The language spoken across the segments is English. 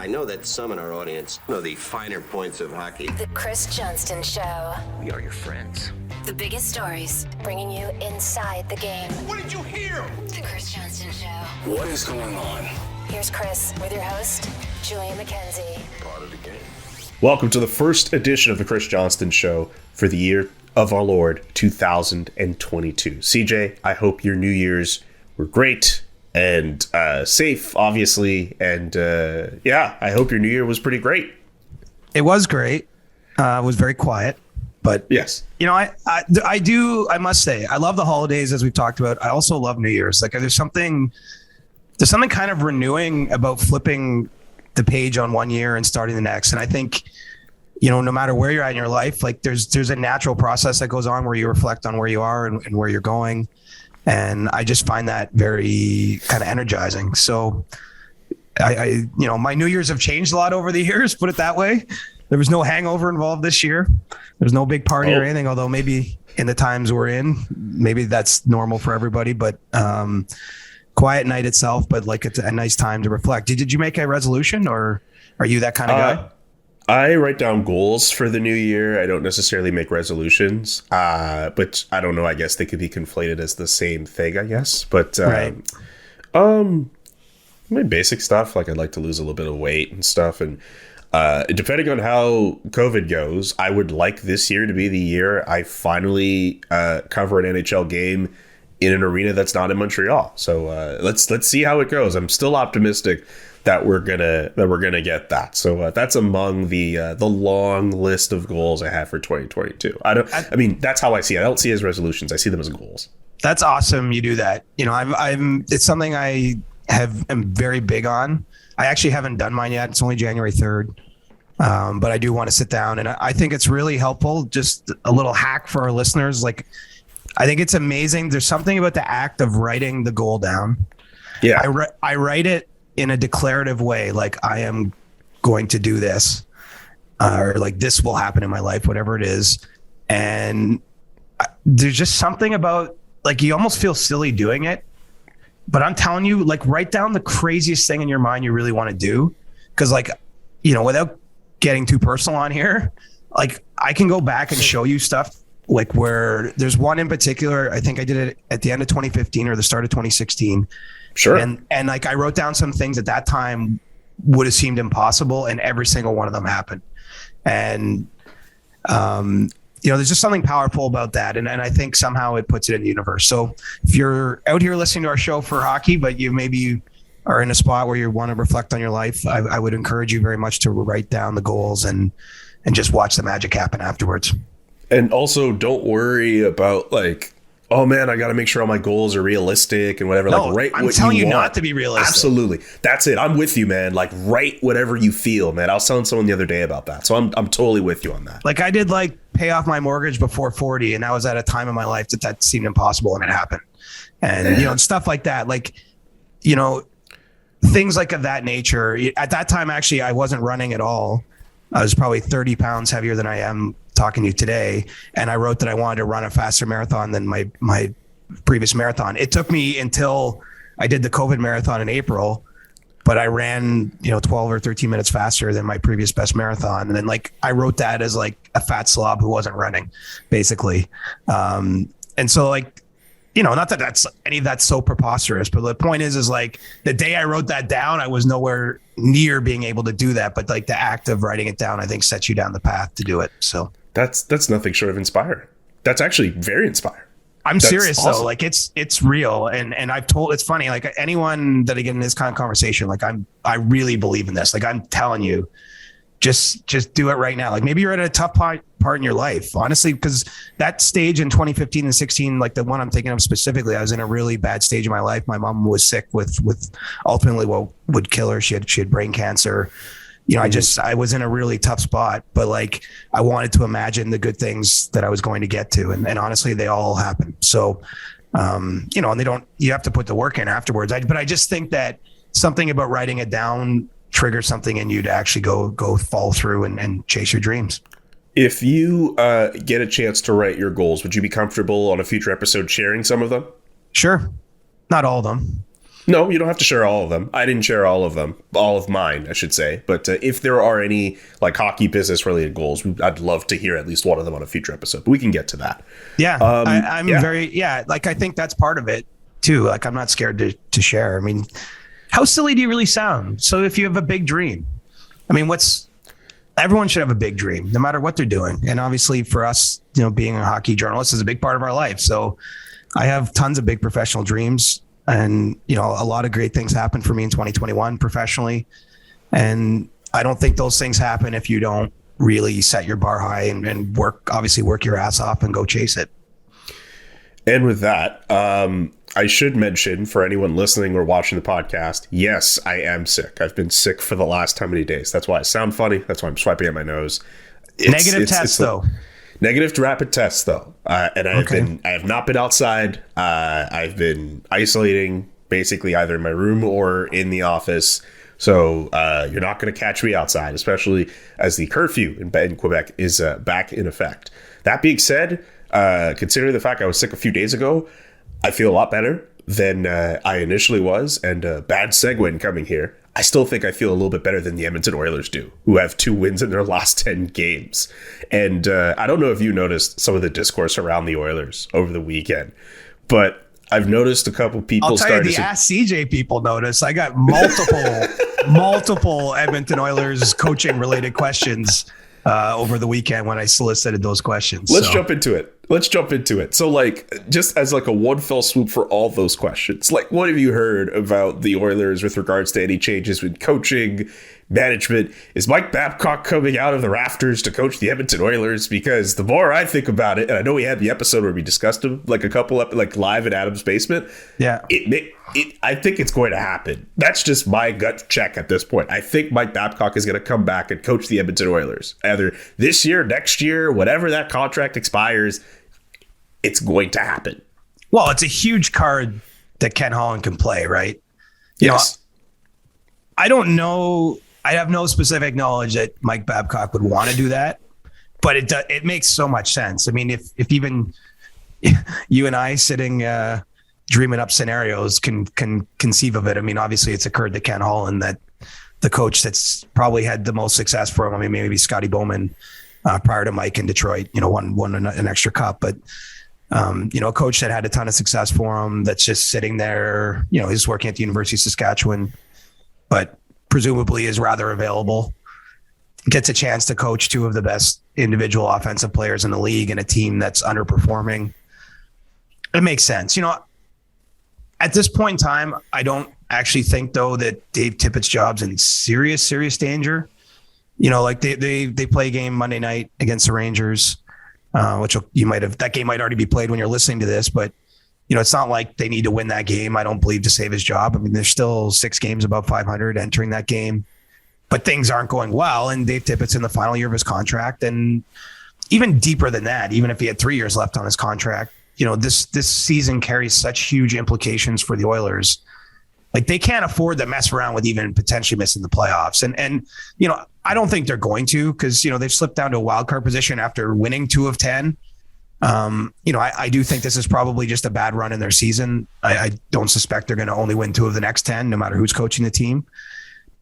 I know that some in our audience know the finer points of hockey. The Chris Johnston Show. We are your friends. The biggest stories, bringing you inside the game. What did you hear? The Chris Johnston Show. What is going on? Here's Chris with your host, Julian McKenzie. Part of the game. Welcome to the first edition of the Chris Johnston Show for the year of our Lord 2022. CJ, I hope your New Year's were great and safe, obviously. And I hope your New Year was pretty great. It was great. It was very quiet. But, yes, you know, I must say, I love the holidays, as we've talked about. I also love New Year's. Like, there's something kind of renewing about flipping the page on one year and starting the next. And I think, you know, no matter where you're at in your life, like there's a natural process that goes on where you reflect on where you are and where you're going. And I just find that very kind of energizing. So I my New Year's have changed a lot over the years, put it that way. There was no hangover involved this year. There's no big party or anything, although maybe in the times we're in, maybe that's normal for everybody, but quiet night itself, but like it's a nice time to reflect. Did you make a resolution, or are you that kind of guy? I write down goals for the new year. I don't necessarily make resolutions, but I don't know. I guess they could be conflated as the same thing, I guess. But right. My basic stuff, like I'd like to lose a little bit of weight and stuff. And depending on how COVID goes, I would like this year to be the year I finally cover an NHL game in an arena that's not in Montreal. So let's see how it goes. I'm still optimistic that we're gonna get that. So that's among the long list of goals I have for 2022. I mean, that's how I see it. I don't see it as resolutions. I see them as goals. That's awesome. You do that. You know, it's something I am very big on. I actually haven't done mine yet. It's only January 3rd. But I do want to sit down, and I think it's really helpful. Just a little hack for our listeners. Like, I think it's amazing. There's something about the act of writing the goal down. Yeah. I write it in a declarative way, like I am going to do this, or like this will happen in my life, whatever it is. And there's just something about, like, you almost feel silly doing it, but I'm telling you, like, write down the craziest thing in your mind you really want to do. Cause, like, you know, without getting too personal on here, like, I can go back and show you stuff, like, where there's one in particular, I think I did it at the end of 2015 or the start of 2016. Sure. And like, I wrote down some things at that time would have seemed impossible, and every single one of them happened. And, you know, there's just something powerful about that. And I think somehow it puts it in the universe. So if you're out here listening to our show for hockey, but you are in a spot where you want to reflect on your life, I would encourage you very much to write down the goals and just watch the magic happen afterwards. And also, don't worry about, like, oh man, I got to make sure all my goals are realistic and whatever. No, like, write I'm what telling you want. not to be realistic. Absolutely, that's it. I'm with you, man. Like, write whatever you feel, man. I was telling someone the other day about that, so I'm totally with you on that. Like, I did, like, pay off my mortgage before 40, and that was at a time in my life that seemed impossible, and it happened. And you know, stuff like that, like, you know, things like of that nature. At that time, actually, I wasn't running at all. I was probably 30 pounds heavier than I am talking to you today. And I wrote that I wanted to run a faster marathon than my previous marathon. It took me until I did the COVID marathon in April, but I ran, 12 or 13 minutes faster than my previous best marathon. And then, like, I wrote that as like a fat slob who wasn't running, basically. And so, like, not that that's so preposterous, but the point is like, the day I wrote that down, I was nowhere near being able to do that. But like, the act of writing it down, I think, sets you down the path to do it. So that's nothing short of inspiring. That's actually very inspiring. That's serious awesome. though. Like, it's real. And I've told, it's funny, like, anyone that I get in this kind of conversation, like, I really believe in this. Like, I'm telling you, just do it right now. Like, maybe you're at a tough part in your life, honestly, because that stage in 2015 and 16, like the one I'm thinking of specifically, I was in a really bad stage of my life. My mom was sick with ultimately what would kill her. She had brain cancer. I was in a really tough spot, but like, I wanted to imagine the good things that I was going to get to. And honestly, they all happened. So, and you have to put the work in afterwards. But I just think that something about writing it down triggers something in you to actually go follow through and chase your dreams. If you get a chance to write your goals, would you be comfortable on a future episode sharing some of them? Sure. Not all of them. No, you don't have to share all of them. I didn't share all of them, all of mine, I should say. But if there are any like hockey business related goals, I'd love to hear at least one of them on a future episode. But we can get to that. Yeah, I'm very like I think that's part of it too. Like I'm not scared to share. I mean, how silly do you really sound? So if you have a big dream, I mean, everyone should have a big dream, no matter what they're doing. And obviously for us, being a hockey journalist is a big part of our life. So I have tons of big professional dreams. And, a lot of great things happened for me in 2021 professionally. And I don't think those things happen if you don't really set your bar high and work your ass off and go chase it. And with that, I should mention for anyone listening or watching the podcast, yes, I am sick. I've been sick for the last how many days? That's why I sound funny. That's why I'm swiping at my nose. Negative tests, though. Negative rapid tests, though. And I have not been outside. I've been isolating basically either in my room or in the office. So you're not going to catch me outside, especially as the curfew in Quebec is back in effect. That being said, considering the fact I was sick a few days ago, I feel a lot better than I initially was. And bad segue in coming here. I still think I feel a little bit better than the Edmonton Oilers do, who have 2 wins in their last 10 games. And I don't know if you noticed some of the discourse around the Oilers over the weekend, but I've noticed a couple people I'll tell you, the Ask CJ people notice. I got multiple Edmonton Oilers coaching related questions over the weekend when I solicited those questions. Let's jump into it. So like, just as like a one fell swoop for all those questions, like what have you heard about the Oilers with regards to any changes with coaching, management? Is Mike Babcock coming out of the rafters to coach the Edmonton Oilers? Because the more I think about it, and I know we had the episode where we discussed him like a couple like live in Adam's basement. Yeah, I think it's going to happen. That's just my gut check at this point. I think Mike Babcock is going to come back and coach the Edmonton Oilers either this year, next year, whatever that contract expires. It's going to happen. Well, it's a huge card that Ken Holland can play, right? Yes. I don't know. I have no specific knowledge that Mike Babcock would want to do that, but it makes so much sense. I mean, if even you and I sitting dreaming up scenarios can conceive of it. I mean, obviously it's occurred to Ken Holland that the coach that's probably had the most success for him. I mean, maybe Scotty Bowman prior to Mike in Detroit, won an extra cup, but a coach that had a ton of success for him that's just sitting there, he's working at the University of Saskatchewan, but presumably is rather available, gets a chance to coach 2 of the best individual offensive players in the league and a team that's underperforming. It makes sense. At this point in time, I don't actually think though that Dave Tippett's job's in serious danger. Like they play a game Monday night against the Rangers, which that game might already be played when you're listening to this, but it's not like they need to win that game, I don't believe, to save his job. I mean, there's still 6 games above 500 entering that game, but things aren't going well. And Dave Tippett's in the final year of his contract. And even deeper than that, even if he had 3 years left on his contract, this season carries such huge implications for the Oilers. Like they can't afford to mess around with even potentially missing the playoffs. And I don't think they're going to, because, they've slipped down to a wild card position after winning 2 of 10. I do think this is probably just a bad run in their season. I don't suspect they're going to only win 2 of the next 10, no matter who's coaching the team.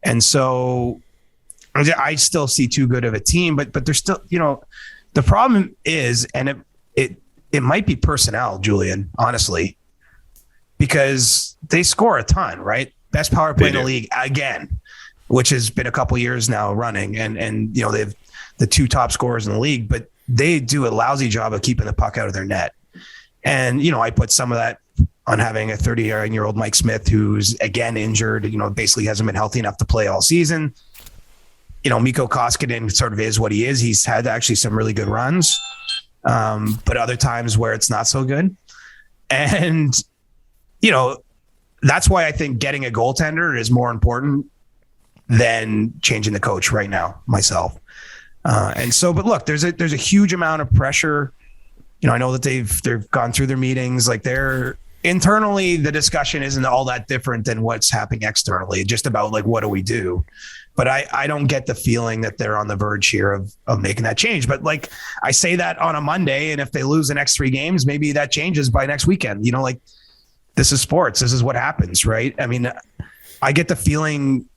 And so I still see too good of a team, but there's still, the problem is, and it might be personnel, Julian, honestly, because they score a ton, right? Best power play in the league again, which has been a couple years now running. And they've the 2 top scorers in the league, but they do a lousy job of keeping the puck out of their net. And, I put some of that on having a 30-year-old Mike Smith, who's again injured, basically hasn't been healthy enough to play all season. Mikko Koskinen sort of is what he is. He's had actually some really good runs, but other times where it's not so good. And, that's why I think getting a goaltender is more important than changing the coach right now, myself. But look, there's a huge amount of pressure. I know that they've gone through their meetings, like they're internally, the discussion isn't all that different than what's happening externally, just about like, what do we do? But I don't get the feeling that they're on the verge here of making that change. But like I say that on a Monday, and if they lose the next 3 games, maybe that changes by next weekend. this is sports. This is what happens, right? I mean, I get the feeling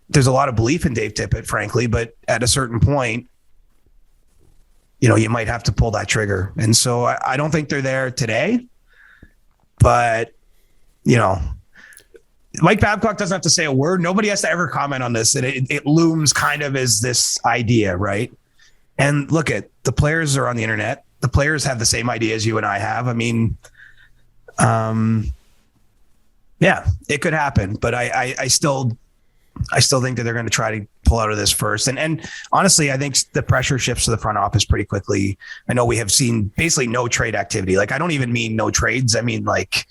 there's a lot of belief in Dave Tippett, frankly, but at a certain point, you might have to pull that trigger. And so I don't think they're there today, but Mike Babcock doesn't have to say a word. Nobody has to ever comment on this. And it looms kind of as this idea, right? And look, at the players are on the internet. The players have the same idea as you and I have. I mean, yeah, it could happen, but I still think that they're going to try to pull out of this first. And honestly, I think the pressure shifts to the front office pretty quickly. I know we have seen basically no trade activity. Like, I don't even mean no trades. I mean, like,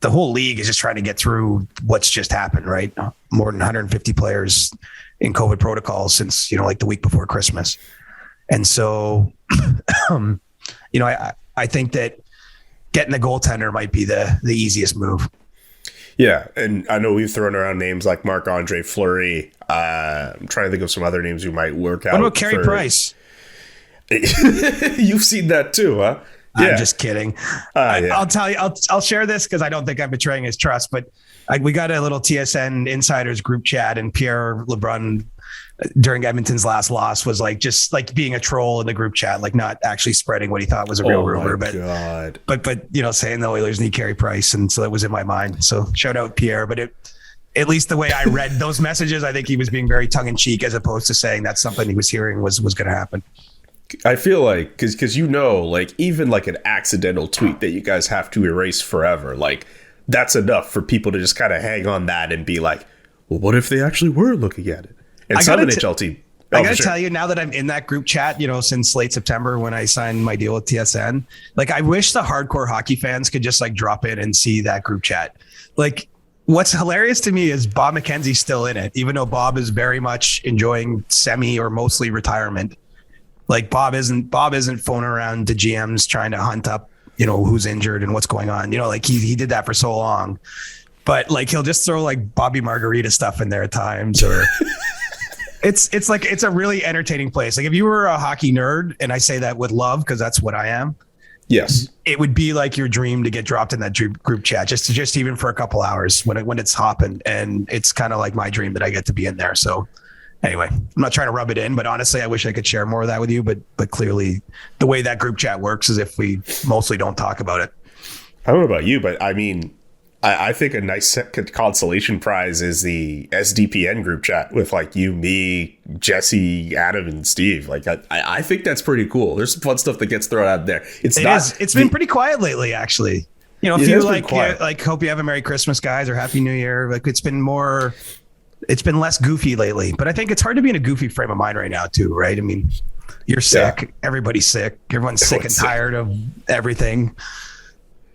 the whole league is just trying to get through what's just happened, right? More than 150 players in COVID protocols since, like the week before Christmas. And so, I think that getting a goaltender might be the easiest move. Yeah, and I know we've thrown around names like Marc-Andre Fleury. I'm trying to think of some other names who might work out. What about Carey Price? You've seen that too, huh? Yeah. I'm just kidding. Yeah. I'll tell you. I'll share this because I don't think I'm betraying his trust. But we got a little TSN Insiders group chat, and Pierre LeBrun during Edmonton's last loss was just being a troll in the group chat, like not actually spreading what he thought was a real rumor, but saying the Oilers need Carey Price, and so that was in my mind. So shout out Pierre, but at least the way I read those messages, I think he was being very tongue in cheek as opposed to saying that's something he was hearing was going to happen. I feel like because even like an accidental tweet that you guys have to erase forever, like that's enough for people to just kind of hang on that and be like, well, what if they actually were looking at it? And some NHL team. I got to tell you, now that I'm in that group chat, since late September when I signed my deal with TSN, I wish the hardcore hockey fans could just drop in and see that group chat. What's hilarious to me is Bob McKenzie's still in it, even though Bob is very much enjoying semi or mostly retirement. Bob isn't phoning around to GMs trying to hunt up, who's injured and what's going on. He did that for so long, but he'll just throw Bobby Margarita stuff in there at times, or it's a really entertaining place. If you were a hockey nerd, and I say that with love because that's what I am. Yes, it would be your dream to get dropped in that group chat, just even for a couple hours when it's hopping, and it's kind of my dream that I get to be in there. So. Anyway, I'm not trying to rub it in, but honestly, I wish I could share more of that with you. But clearly, the way that group chat works is if we mostly don't talk about it. I don't know about you, but I mean, I think a nice consolation prize is the SDPN group chat with you, me, Jesse, Adam, and Steve. I think that's pretty cool. There's some fun stuff that gets thrown out there. It's been pretty quiet lately, actually. If you hope you have a Merry Christmas, guys, or Happy New Year. It's been more. It's been less goofy lately, but I think it's hard to be in a goofy frame of mind right now too, right? I mean, you're sick. Yeah. Everybody's sick. Everyone's sick and tired of everything.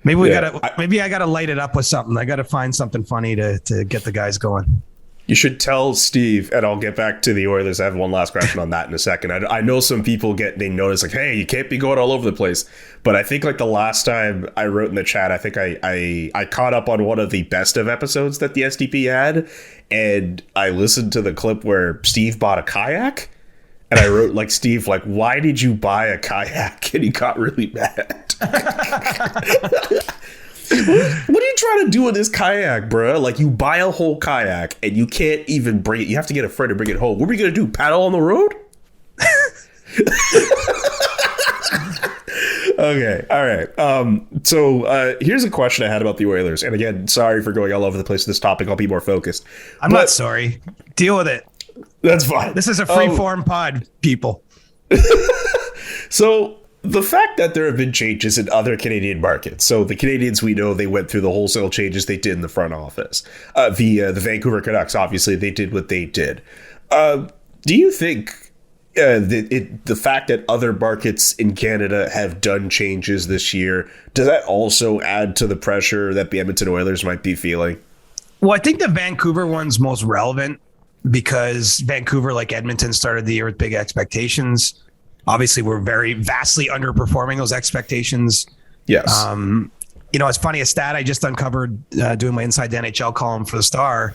Maybe I gotta light it up with something. I gotta find something funny to get the guys going. You should tell Steve, and I'll get back to the Oilers. I have one last question on that in a second. I know some people they notice hey, you can't be going all over the place. But I think the last time I wrote in the chat, I think I caught up on one of the best of episodes that the SDP had. And I listened to the clip where Steve bought a kayak. And I wrote Steve, why did you buy a kayak? And he got really mad. What are you trying to do with this kayak, bro? You buy a whole kayak and you can't even bring it. You have to get a friend to bring it home. What are we going to do? Paddle on the road? Okay. All right. So here's a question I had about the Oilers. And again, sorry for going all over the place with this topic. I'll be more focused. I'm not sorry. Deal with it. That's fine. This is a free form pod, people. So the fact that there have been changes in other Canadian markets. So the Canadians, we know they went through the wholesale changes they did in the front office. The Vancouver Canucks, obviously, they did what they did. Do you think the fact that other markets in Canada have done changes this year, does that also add to the pressure that the Edmonton Oilers might be feeling? Well, I think the Vancouver one's most relevant because Vancouver, like Edmonton, started the year with big expectations. Obviously, we're very vastly underperforming those expectations. Yes. It's funny, a stat I just uncovered doing my Inside the NHL column for the Star.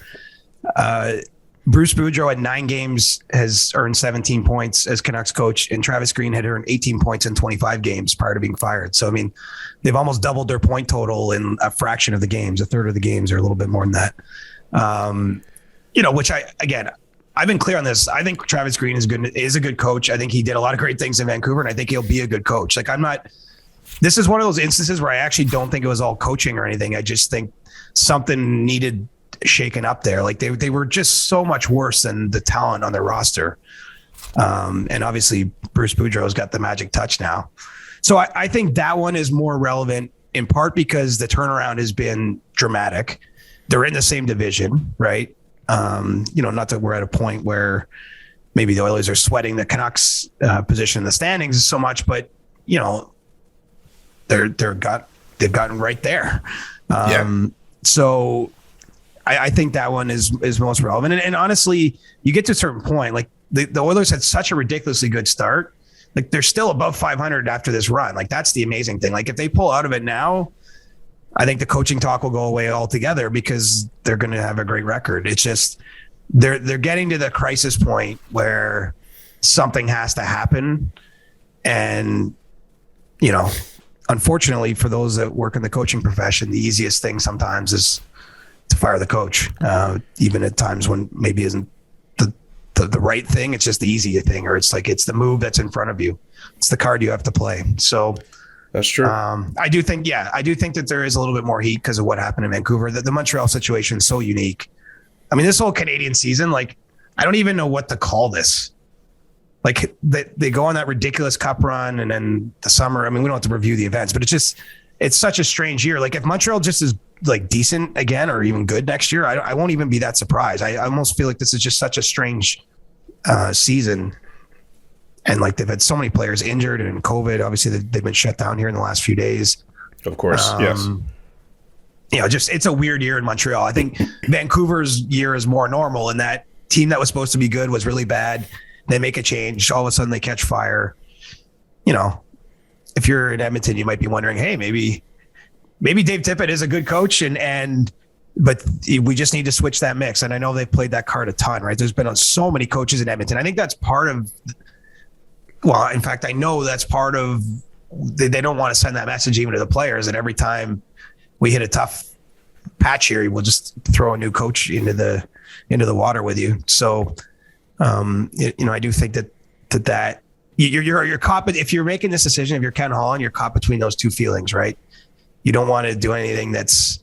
Bruce Boudreau at 9 games has earned 17 points as Canucks coach, and Travis Green had earned 18 points in 25 games prior to being fired. So, I mean, they've almost doubled their point total in a fraction of the games, a third of the games, or a little bit more than that. Which I've been clear on this. I think Travis Green is a good coach. I think he did a lot of great things in Vancouver, and I think he'll be a good coach. This is one of those instances where I actually don't think it was all coaching or anything. I just think something needed shaken up there. Like they were just so much worse than the talent on their roster. And obviously Bruce Boudreau's got the magic touch now. So I think that one is more relevant in part because the turnaround has been dramatic. They're in the same division, right? Not that we're at a point where maybe the Oilers are sweating the Canucks position in the standings so much, but they've gotten right there. So I think that one is most relevant. And honestly, you get to a certain point, like the Oilers had such a ridiculously good start. Like they're still above 500 after this run. Like that's the amazing thing. Like if they pull out of it now, I think the coaching talk will go away altogether because they're going to have a great record. It's just they're getting to the crisis point where something has to happen. And, unfortunately for those that work in the coaching profession, the easiest thing sometimes is to fire the coach, even at times when maybe isn't the right thing. It's just the easy thing, or it's the move that's in front of you. It's the card you have to play. So that's true. I do think that there is a little bit more heat because of what happened in Vancouver. The Montreal situation is so unique. I mean, this whole Canadian season, like, I don't even know what to call this. Like they go on that ridiculous cup run, and then the summer. I mean, we don't have to review the events, but it's such a strange year. Like if Montreal just is like decent again or even good next year, I won't even be that surprised. I almost feel like this is just such a strange season. And like they've had so many players injured and COVID. Obviously, they've been shut down here in the last few days. Of course, yes. It's a weird year in Montreal. I think Vancouver's year is more normal, and that team that was supposed to be good was really bad. They make a change. All of a sudden, they catch fire. If you're in Edmonton, you might be wondering, hey, maybe Dave Tippett is a good coach, but we just need to switch that mix. And I know they've played that card a ton, right? There's been so many coaches in Edmonton. I think that's part of. Well, in fact, I know that's part of. They don't want to send that message even to the players. And every time we hit a tough patch here, we'll just throw a new coach into the water with you. So, I do think that you're caught. But if you're making this decision, if you're Ken Holland, you're caught between those two feelings, right? You don't want to do anything that's.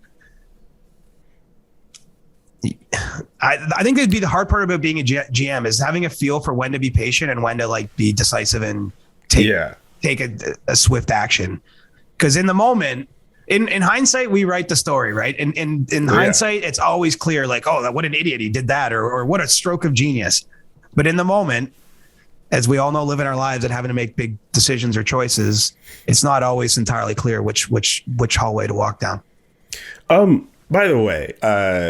I think it'd be the hard part about being a GM is having a feel for when to be patient and when to be decisive and take a swift action. Because in the moment, in hindsight, we write the story, right? And in hindsight, it's always clear, like, oh, what an idiot he did that, or what a stroke of genius. But in the moment, as we all know, living our lives and having to make big decisions or choices, it's not always entirely clear which hallway to walk down. By the way,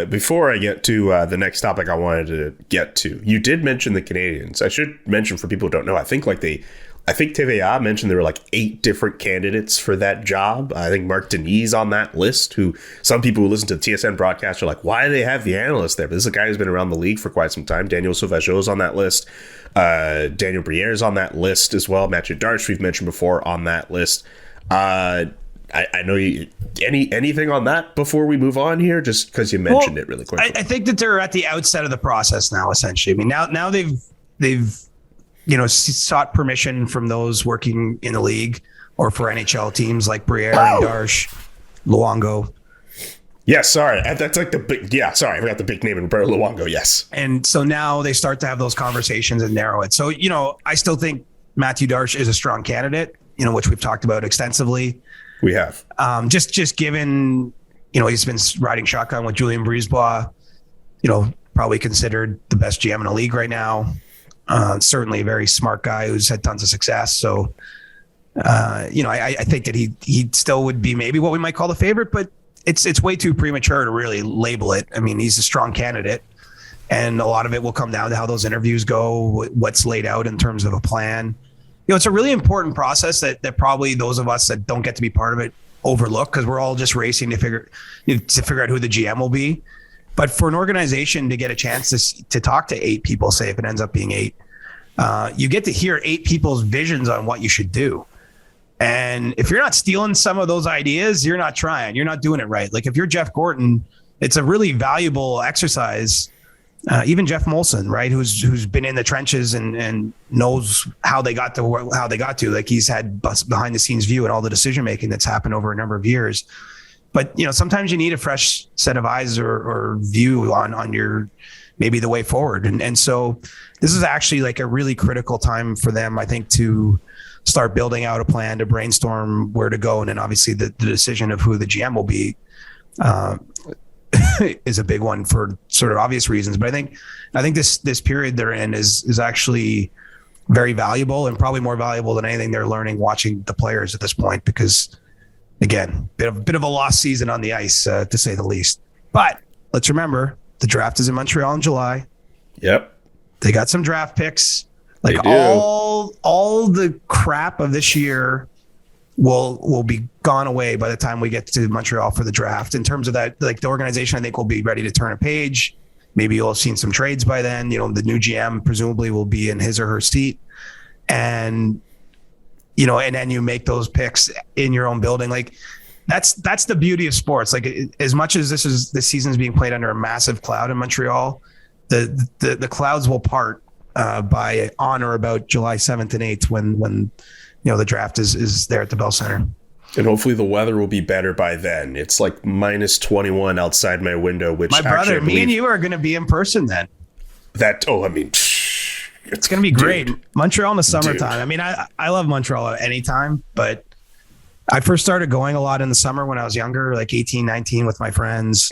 before I get to the next topic I wanted to get to, you did mention the Canadiens. I should mention for people who don't know, I think TVA mentioned there were like 8 different candidates for that job. I think Mark Denis on that list, who some people who listen to the TSN broadcast are like, why do they have the analyst there? But this is a guy who's been around the league for quite some time. Daniel Sauvageau's on that list. Daniel Briere's on that list as well. Mathieu Darche, we've mentioned before, on that list. I know you. Anything on that before we move on here? Just because you mentioned it really quickly. I think that they're at the outset of the process now. Essentially, I mean, now they've sought permission from those working in the league or for NHL teams like Briere and Darche, Luongo. Yes, sorry, that's like the big. Yeah, sorry, I forgot the big name in Roberto Luongo. Yes, and so now they start to have those conversations and narrow it. So I still think Mathieu Darche is a strong candidate. Which we've talked about extensively. We have. Just given, he's been riding shotgun with Julien Brisebois, probably considered the best GM in the league right now. Certainly a very smart guy who's had tons of success. So, I think that he still would be maybe what we might call the favorite, but it's way too premature to really label it. I mean, he's a strong candidate, and a lot of it will come down to how those interviews go, what's laid out in terms of a plan. It's a really important process that probably those of us that don't get to be part of it overlook because we're all just racing to figure out who the GM will be. But for an organization to get a chance to talk to 8 people, say if it ends up being 8, you get to hear 8 people's visions on what you should do. And if you're not stealing some of those ideas, you're not trying. You're not doing it right. Like if you're Jeff Gorton, it's a really valuable exercise. Even Jeff Molson, right, who's been in the trenches and knows how they got to. Like he's had behind the scenes view and all the decision making that's happened over a number of years. But sometimes you need a fresh set of eyes or view on your maybe the way forward. And so this is actually like a really critical time for them, I think, to start building out a plan, to brainstorm where to go, and then obviously the decision of who the GM will be. Is a big one for sort of obvious reasons, but I think this period they're in is actually very valuable, and probably more valuable than anything they're learning watching the players at this point, because again, bit of a lost season on the ice, to say the least. But let's remember the draft is in Montreal in July. Yep, they got some draft picks. Like all the crap of this year will be gone away by the time we get to Montreal for the draft. In terms of that, like the organization, I think will be ready to turn a page. Maybe you'll have seen some trades by then. The new GM presumably will be in his or her seat, and then you make those picks in your own building. Like that's the beauty of sports. Like as much as this season is being played under a massive cloud in Montreal, the clouds will part by on or about July 7th and 8th when the draft is there at the Bell Center. And hopefully the weather will be better by then. It's like minus 21 outside my window, which my brother, me and you are going to be in person then. It's going to be great. Montreal in the summertime. Dude. I mean, I love Montreal at any time, but I first started going a lot in the summer when I was younger, like 18, 19 with my friends.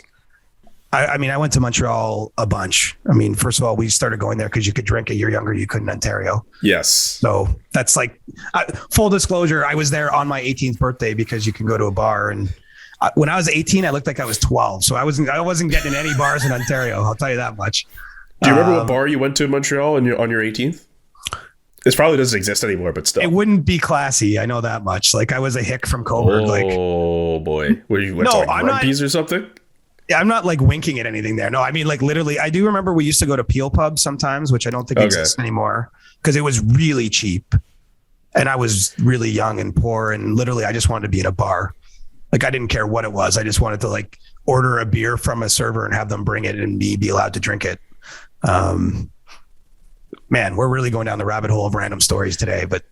I mean, I went to Montreal a bunch. I mean, first of all, we started going there because you could drink a year younger. You couldn't in Ontario. Yes. So that's like full disclosure. I was there on my 18th birthday because you can go to a bar. And when I was 18, I looked like I was 12. So I wasn't getting in any bars in Ontario. I'll tell you that much. Do you remember what bar you went to in Montreal on your 18th? This probably doesn't exist anymore, but still. It wouldn't be classy. I know that much. Like I was a hick from Coburg. Oh boy. Were you went to like Grumpy's or something? Yeah, I'm not like winking at anything there. No, I mean like literally, I do remember we used to go to Peel Pub sometimes, which I don't think exists anymore because it was really cheap. And I was really young and poor, and literally I just wanted to be in a bar. Like I didn't care what it was. I just wanted to like order a beer from a server and have them bring it and be allowed to drink it. Man, we're really going down the rabbit hole of random stories today, but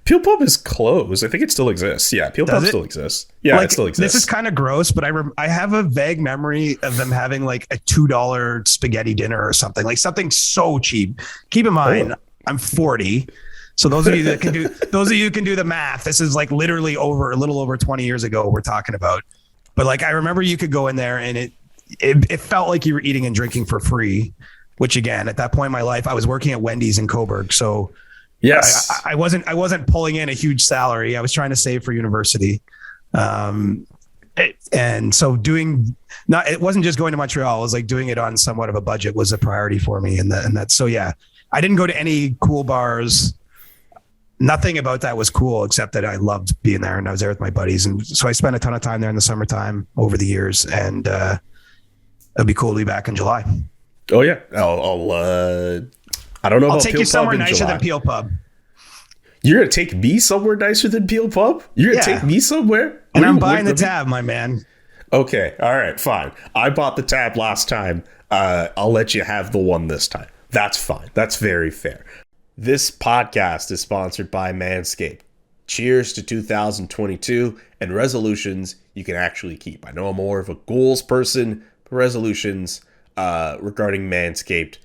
Peel Pub is closed. I think it still exists. Yeah, Peel Pub still exists. Yeah, like, it still exists. This is kind of gross, but I have a vague memory of them having like a $2 spaghetti dinner or something, like something so cheap. Keep in mind, I'm 40. So those of you that can do the math, this is like literally a little over 20 years ago we're talking about. But like I remember you could go in there and it felt like you were eating and drinking for free, which again, at that point in my life, I was working at Wendy's in Coburg. So yes, I wasn't pulling in a huge salary. I was trying to save for university. And so it wasn't just going to Montreal. It was like doing it on somewhat of a budget was a priority for me. And that, so yeah, I didn't go to any cool bars. Nothing about that was cool, except that I loved being there and I was there with my buddies. And so I spent a ton of time there in the summertime over the years, and it'll be cool to be back in July. Oh yeah. I don't know. I'll take you somewhere nicer than Peel Pub. You're gonna take me somewhere nicer than Peel Pub? You're gonna take me somewhere? And I'm buying the tab, my man. Okay, all right, fine. I bought the tab last time. I'll let you have the one this time. That's fine. That's very fair. This podcast is sponsored by Manscaped. Cheers to 2022 and resolutions you can actually keep. I know I'm more of a goals person, but resolutions regarding Manscaped,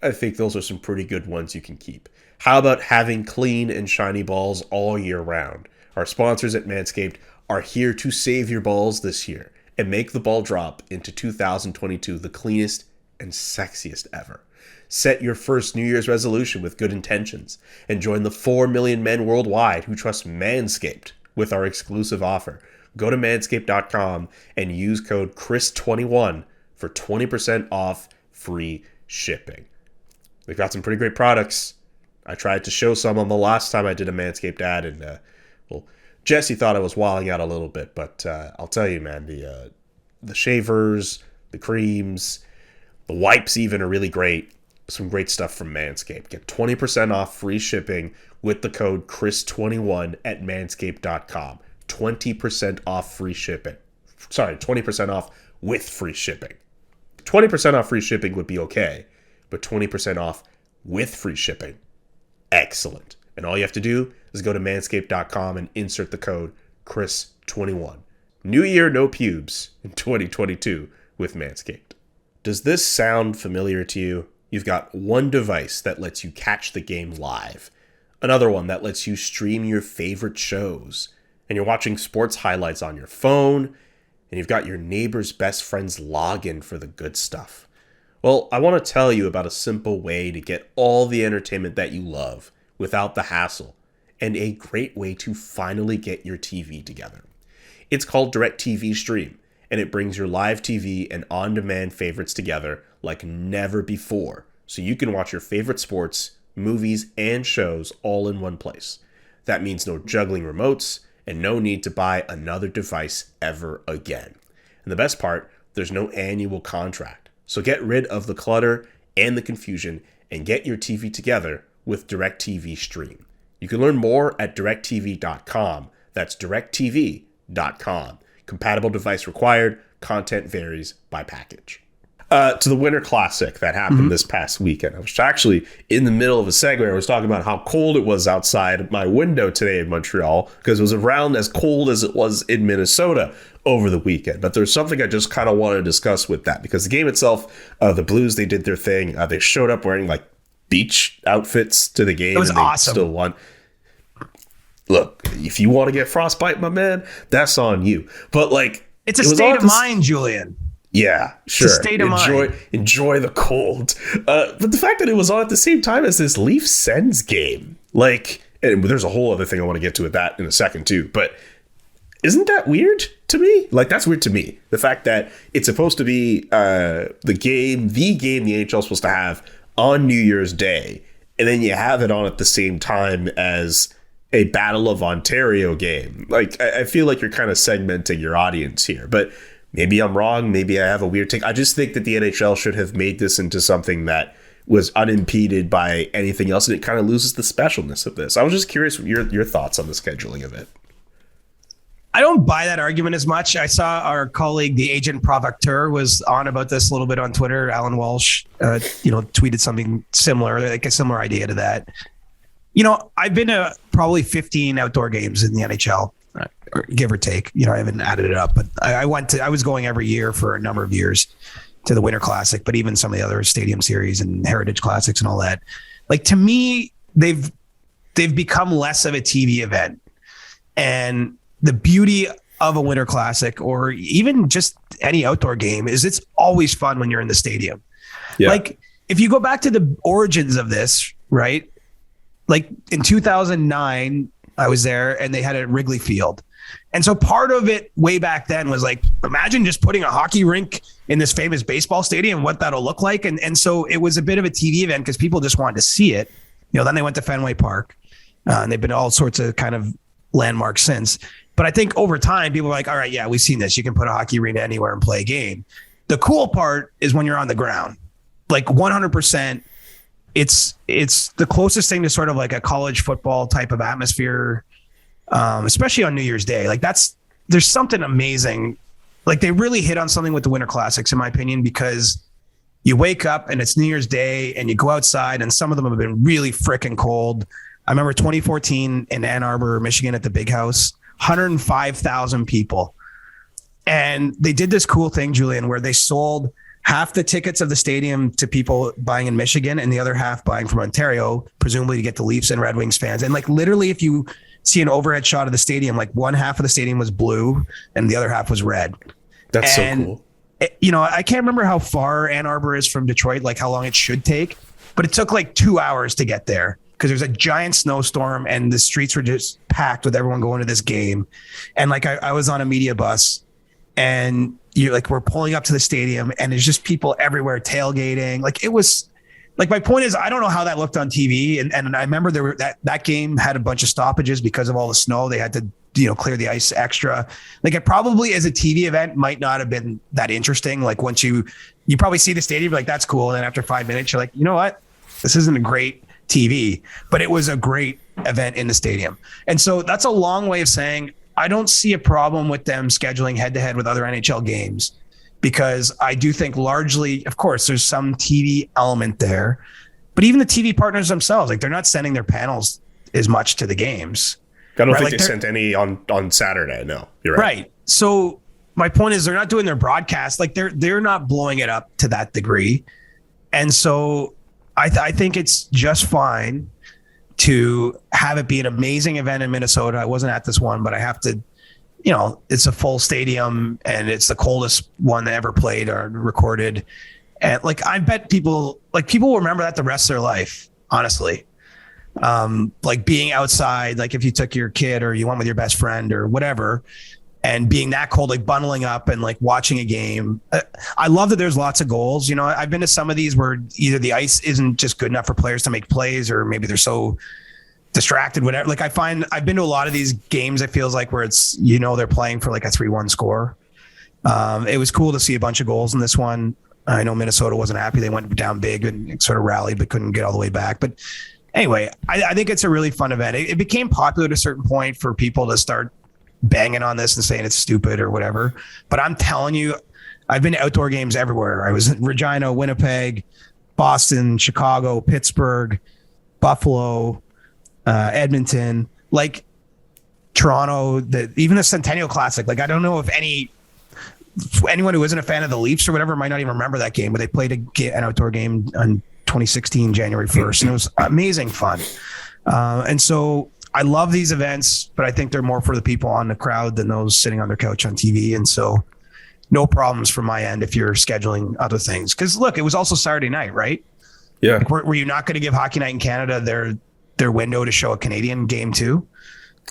I think those are some pretty good ones you can keep. How about having clean and shiny balls all year round? Our sponsors at Manscaped are here to save your balls this year and make the ball drop into 2022 the cleanest and sexiest ever. Set your first New Year's resolution with good intentions and join the 4 million men worldwide who trust Manscaped with our exclusive offer. Go to manscaped.com and use code CHRIS21 for 20% off free shipping. We've got some pretty great products. I tried to show some on the last time I did a Manscaped ad, and Jesse thought I was wilding out a little bit, but I'll tell you, man, the shavers, the creams, the wipes even are really great. Some great stuff from Manscaped. Get 20% off free shipping with the code Chris21 at manscaped.com. 20% off free shipping. Sorry, 20% off with free shipping. 20% off free shipping would be okay, but 20% off with free shipping, excellent. And all you have to do is go to manscaped.com and insert the code Chris21. New year, no pubes in 2022 with Manscaped. Does this sound familiar to you? You've got one device that lets you catch the game live, another one that lets you stream your favorite shows, and you're watching sports highlights on your phone, and you've got your neighbor's best friend's login for the good stuff. Well, I want to tell you about a simple way to get all the entertainment that you love without the hassle, and a great way to finally get your TV together. It's called DirecTV Stream, and it brings your live TV and on-demand favorites together like never before, so you can watch your favorite sports, movies, and shows all in one place. That means no juggling remotes and no need to buy another device ever again. And the best part, there's no annual contract. So get rid of the clutter and the confusion and get your TV together with DirecTV Stream. You can learn more at directtv.com. That's directtv.com. Compatible device required. Content varies by package. To the Winter Classic that happened this past weekend. I was actually in the middle of a segue. I was talking about how cold it was outside my window today in Montreal because it was around as cold as it was in Minnesota over the weekend. But there's something I just kind of want to discuss with that because the game itself, the Blues, they did their thing. They showed up wearing like beach outfits to the game. It was and they awesome. Still won. Look, if you want to get frostbite, my man, that's on you. But like, it's a state of mind, Julian. Yeah, sure. It's a state of mind. Enjoy the cold. But the fact that it was on at the same time as this Leafs Sens game, like, and there's a whole other thing I want to get to with that in a second too. But isn't that weird to me? Like, that's weird to me. The fact that it's supposed to be the game the NHL is supposed to have on New Year's Day, and then you have it on at the same time as a Battle of Ontario game. Like, I feel like you're kind of segmenting your audience here, but maybe I'm wrong. Maybe I have a weird take. I just think that the NHL should have made this into something that was unimpeded by anything else, and it kind of loses the specialness of this. I was just curious your thoughts on the scheduling of it. I don't buy that argument as much. I saw our colleague, the agent provocateur, was on about this a little bit on Twitter. Alan Walsh, tweeted something similar, like a similar idea to that. I've been to probably 15 outdoor games in the NHL. Give or take, I haven't added it up, but I was going every year for a number of years to the Winter Classic, but even some of the other Stadium Series and Heritage Classics and all that. Like, to me, they've become less of a TV event, and the beauty of a Winter Classic or even just any outdoor game is it's always fun when you're in the stadium. Yeah. Like, if you go back to the origins of this, right? Like in 2009, I was there and they had it at Wrigley Field. And so part of it way back then was like, imagine just putting a hockey rink in this famous baseball stadium, what that'll look like. And so it was a bit of a TV event because people just wanted to see it. Then they went to Fenway Park and they've been all sorts of kind of landmarks since. But I think over time, people are like, all right, yeah, we've seen this. You can put a hockey arena anywhere and play a game. The cool part is when you're on the ground, like 100%, it's the closest thing to sort of like a college football type of atmosphere, especially on New Year's Day. Like there's something amazing. Like they really hit on something with the Winter Classics, in my opinion, because you wake up and it's New Year's Day and you go outside and some of them have been really freaking cold. I remember 2014 in Ann Arbor, Michigan at the Big House, 105,000 people. And they did this cool thing, Julian, where they sold half the tickets of the stadium to people buying in Michigan and the other half buying from Ontario, presumably to get the Leafs and Red Wings fans. And like literally, if you see an overhead shot of the stadium, like one half of the stadium was blue and the other half was red. That's so cool. I can't remember how far Ann Arbor is from Detroit, like how long it should take, but it took like 2 hours to get there because there's a giant snowstorm and the streets were just packed with everyone going to this game. And like I was on a media bus and we're pulling up to the stadium and there's just people everywhere tailgating. Like it was like, my point is, I don't know how that looked on TV. And I remember that game had a bunch of stoppages because of all the snow. They had to clear the ice extra. Like it probably as a TV event might not have been that interesting. Like once you probably see the stadium, like that's cool. And then after 5 minutes, you're like, you know what? This isn't a great TV, but it was a great event in the stadium. And so that's a long way of saying, I don't see a problem with them scheduling head to head with other NHL games, because I do think largely, of course, there's some TV element there, but even the TV partners themselves, like they're not sending their panels as much to the games. I don't think like they sent any on Saturday. No, you're right. Right. So my point is they're not doing their broadcast. Like they're not blowing it up to that degree. And so I think it's just fine to have it be an amazing event in Minnesota. I wasn't at this one, but I have to, it's a full stadium and it's the coldest one that ever played or recorded. And like, I bet people will remember that the rest of their life, honestly. Like being outside, like if you took your kid or you went with your best friend or whatever, and being that cold, like bundling up and like watching a game. I love that there's lots of goals. I've been to some of these where either the ice isn't just good enough for players to make plays, or maybe they're so distracted, whatever. Like I've been to a lot of these games, it feels like, where it's, they're playing for like a 3-1 score. It was cool to see a bunch of goals in this one. I know Minnesota wasn't happy. They went down big and sort of rallied, but couldn't get all the way back. But anyway, I think it's a really fun event. It became popular at a certain point for people to start banging on this and saying it's stupid or whatever. But I'm telling you, I've been to outdoor games everywhere. I was in Regina, Winnipeg, Boston, Chicago, Pittsburgh, Buffalo, Edmonton, like Toronto, even the Centennial Classic. Like, I don't know if anyone who isn't a fan of the Leafs or whatever might not even remember that game, but they played an outdoor game on 2016, January 1st, and it was amazing fun. And so I love these events, but I think they're more for the people on the crowd than those sitting on their couch on TV. And so no problems from my end if you're scheduling other things. Because look, it was also Saturday night, right? Yeah. Like, were you not going to give Hockey Night in Canada their window to show a Canadian game too?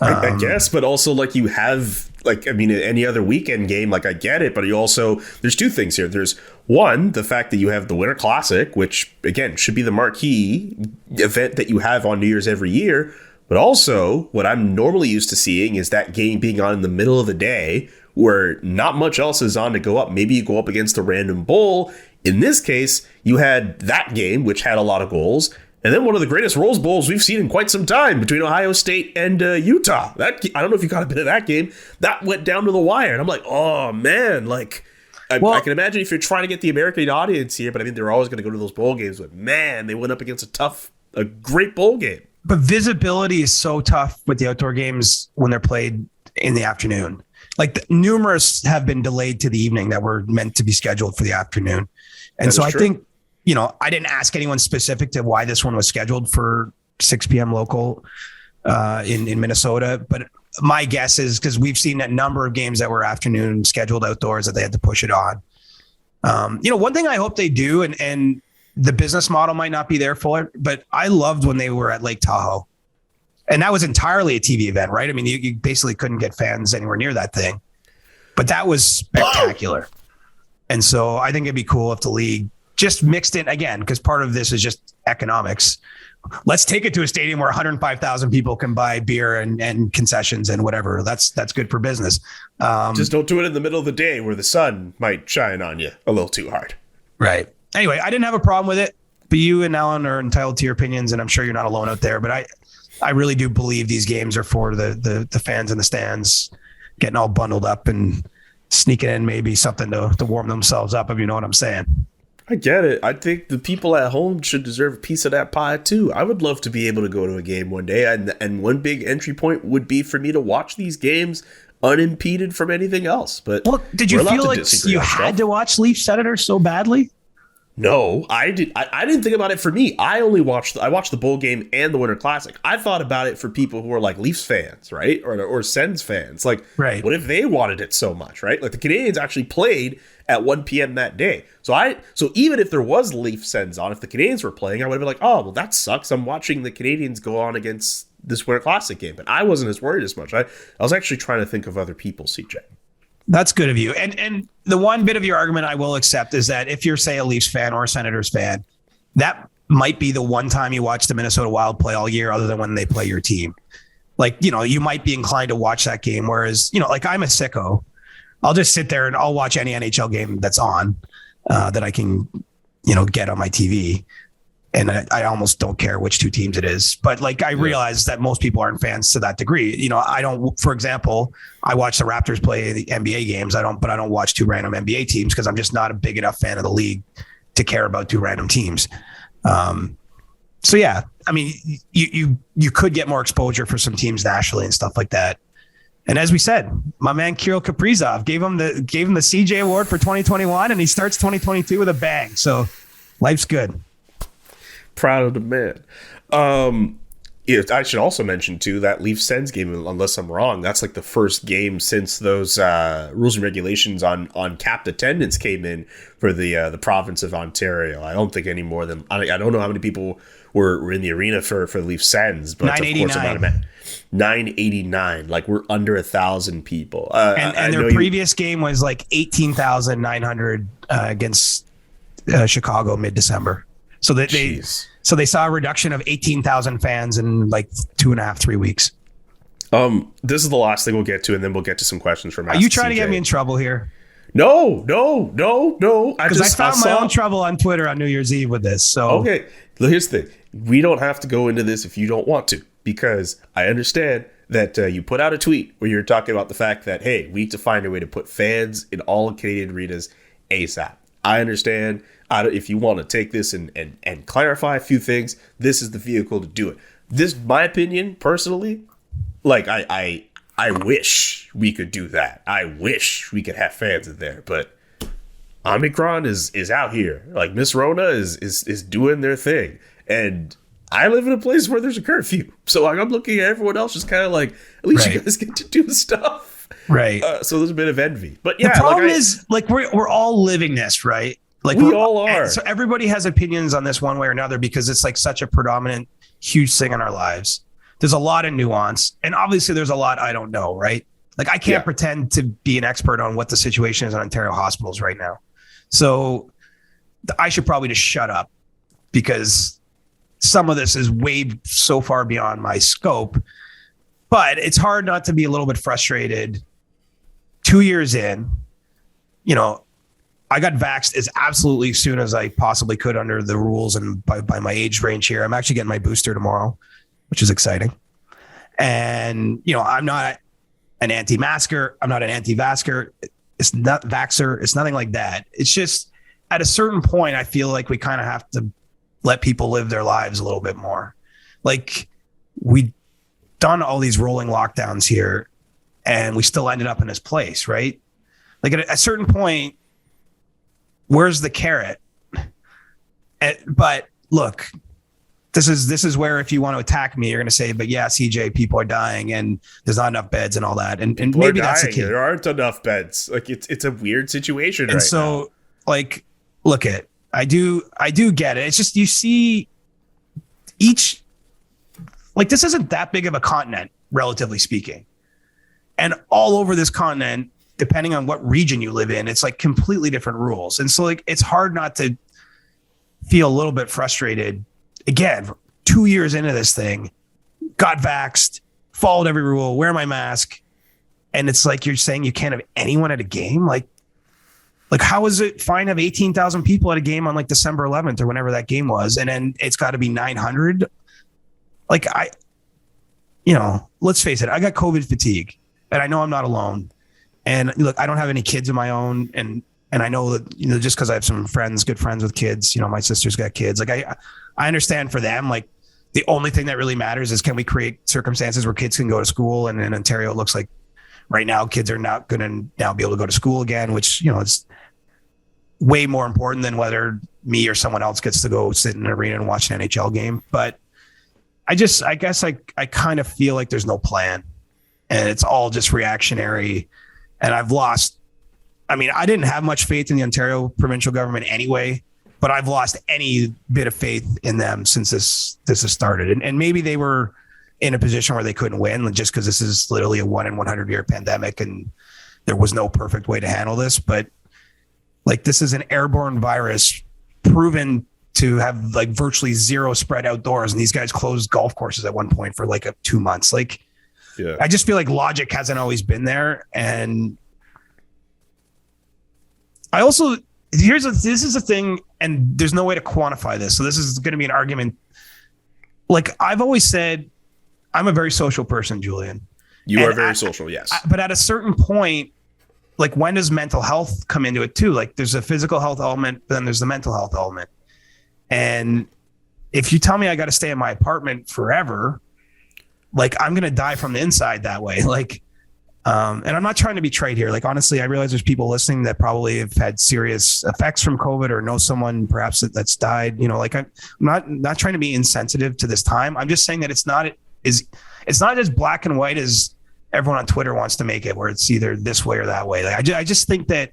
I guess, but also like you have, like, I mean, any other weekend game, like I get it, but you also, there's two things here. There's one, the fact that you have the Winter Classic, which again should be the marquee event that you have on New Year's every year. But also what I'm normally used to seeing is that game being on in the middle of the day where not much else is on to go up. Maybe you go up against a random bowl. In this case, you had that game, which had a lot of goals. And then one of the greatest Rose Bowls we've seen in quite some time between Ohio State and Utah. I don't know if you got a bit of that game. That went down to the wire. And I'm like, oh, man. Like, I can imagine if you're trying to get the American audience here, but I mean, they're always going to go to those bowl games. But, man, they went up against a great bowl game. But visibility is so tough with the outdoor games when they're played in the afternoon. Like numerous have been delayed to the evening that were meant to be scheduled for the afternoon. And so I think, I didn't ask anyone specific to why this one was scheduled for 6 p.m. local in Minnesota. But my guess is because we've seen a number of games that were afternoon scheduled outdoors that they had to push it on. One thing I hope they do, and the business model might not be there for it, but I loved when they were at Lake Tahoe. And that was entirely a TV event, right? I mean, you basically couldn't get fans anywhere near that thing. But that was spectacular. And so I think it'd be cool if the league just mixed in, again, because part of this is just economics. Let's take it to a stadium where 105,000 people can buy beer and concessions and whatever. That's good for business. Just don't do it in the middle of the day where the sun might shine on you a little too hard. Right. Anyway, I didn't have a problem with it, but you and Alan are entitled to your opinions, and I'm sure you're not alone out there. But I really do believe these games are for the fans in the stands getting all bundled up and sneaking in maybe something to warm themselves up, if you know what I'm saying. I get it. I think the people at home should deserve a piece of that pie too. I would love to be able to go to a game one day, and one big entry point would be for me to watch these games unimpeded from anything else. But did you feel like you had to watch Leafs Senators so badly? No, I didn't think about it for me. I watched the bowl game and the Winter Classic. I thought about it for people who are like Leafs fans, right? Or Sens fans. Like, right. What if they wanted it so much, right? Like the Canadiens actually played at 1 p.m. that day. So even if there was Leafs Sens on, if the Canadiens were playing, I would have been like, oh, well, that sucks. I'm watching the Canadiens go on against this Winter Classic game. But I wasn't as worried as much. I was actually trying to think of other people, CJ. That's good of you. And the one bit of your argument I will accept is that if you're, say, a Leafs fan or a Senators fan, that might be the one time you watch the Minnesota Wild play all year other than when they play your team. like, you might be inclined to watch that game. Whereas, like I'm a sicko. I'll just sit there and I'll watch any NHL game that's on that I can, get on my TV. And I almost don't care which two teams it is. But like, I realize that most people aren't fans to that degree. I don't, for example, I watch the Raptors play the NBA games. I don't watch two random NBA teams because I'm just not a big enough fan of the league to care about two random teams. So yeah, I mean, you could get more exposure for some teams nationally and stuff like that. And as we said, my man Kirill Kaprizov gave him the CJ award for 2021, and he starts 2022 with a bang. So life's good. Proud of the man. I should also mention too that Leafs Sens game, unless I'm wrong, that's like the first game since those rules and regulations on capped attendance came in for the province of Ontario. I don't think any more than I don't know how many people were in the arena for the Leafs Sens, but 989. 989. Like we're under 1,000 people. And their previous game was like 18,900 against Chicago mid-December. So they saw a reduction of 18,000 fans in like 2.5-3 weeks. This is the last thing we'll get to, and then we'll get to some questions from. Are you trying to get me in trouble here? No. Because I found my own trouble on Twitter on New Year's Eve with this. So okay, here's the thing: we don't have to go into this if you don't want to, because I understand that you put out a tweet where you're talking about the fact that hey, we need to find a way to put fans in all Canadian arenas ASAP. I understand. If you want to take this and clarify a few things, this is the vehicle to do it. This, my opinion, personally, like I wish we could do that. I wish we could have fans in there, but Omicron is out here. Like Miss Rona is doing their thing, and I live in a place where there's a curfew. So like, I'm looking at everyone else just kind of like, at least you guys get to do stuff, right? So there's a bit of envy, but yeah, the problem is like we're all living this, right? Like we all are. So everybody has opinions on this one way or another because it's like such a predominant, huge thing in our lives. There's a lot of nuance, and obviously there's a lot I don't know, right? Like I can't pretend to be an expert on what the situation is in Ontario hospitals right now. So I should probably just shut up because some of this is way so far beyond my scope. But it's hard not to be a little bit frustrated 2 years in, I got vaxxed as absolutely soon as I possibly could under the rules and by my age range here. I'm actually getting my booster tomorrow, which is exciting. And, I'm not an anti-masker. I'm not an anti-vaxxer. It's not vaxxer. It's nothing like that. It's just at a certain point, I feel like we kind of have to let people live their lives a little bit more. Like we done all these rolling lockdowns here and we still ended up in this place, right? Like at a certain point, where's the carrot? But look, this is where if you want to attack me, you're going to say, but yeah, CJ, people are dying and there's not enough beds and all that. And maybe that's the case. There aren't enough beds. Like it's a weird situation and right so, now. Like, look at, I do get it. It's just, you see each, like this isn't that big of a continent, relatively speaking. And all over this continent, depending on what region you live in, it's like completely different rules. And so like, it's hard not to feel a little bit frustrated. Again, 2 years into this thing, got vaxxed, followed every rule, wear my mask. And it's like, you're saying you can't have anyone at a game. Like how is it fine to have 18,000 people at a game on like December 11th or whenever that game was? And then it's got to be 900. Like let's face it, I got COVID fatigue and I know I'm not alone. And look, I don't have any kids of my own. And I know that, just because I have some good friends with kids, my sister's got kids. Like I understand for them, like the only thing that really matters is can we create circumstances where kids can go to school? And in Ontario, it looks like right now kids are not going to now be able to go to school again, which, it's way more important than whether me or someone else gets to go sit in an arena and watch an NHL game. But I guess I kind of feel like there's no plan and it's all just reactionary. And I didn't have much faith in the Ontario provincial government anyway, but I've lost any bit of faith in them since this has started. And maybe they were in a position where they couldn't win just because this is literally a 1 in 100 year pandemic and there was no perfect way to handle this. But like, this is an airborne virus proven to have like virtually zero spread outdoors. And these guys closed golf courses at one point for like 2 months. Like Yeah. I just feel like logic hasn't always been there. And I also, this is a thing, and there's no way to quantify this. So this is going to be an argument. Like I've always said, I'm a very social person, Julian. You are very social, yes. But at a certain point, like when does mental health come into it too? Like there's a physical health element, but then there's the mental health element. And if you tell me I got to stay in my apartment forever, like I'm going to die from the inside that way. Like, and I'm not trying to be trite here. Like, honestly, I realize there's people listening that probably have had serious effects from COVID or know someone perhaps that's died, you know, like I'm not trying to be insensitive to this time. I'm just saying that it's not as black and white as everyone on Twitter wants to make it, where it's either this way or that way. Like, I just think that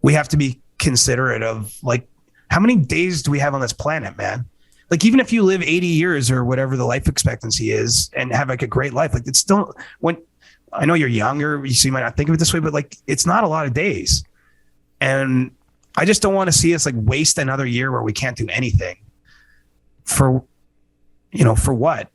we have to be considerate of like, how many days do we have on this planet, man? Like, even if you live 80 years or whatever the life expectancy is and have like a great life, like it's still, when I know you're younger, so you might not think of it this way, but like, it's not a lot of days. And I just don't want to see us like waste another year where we can't do anything for what?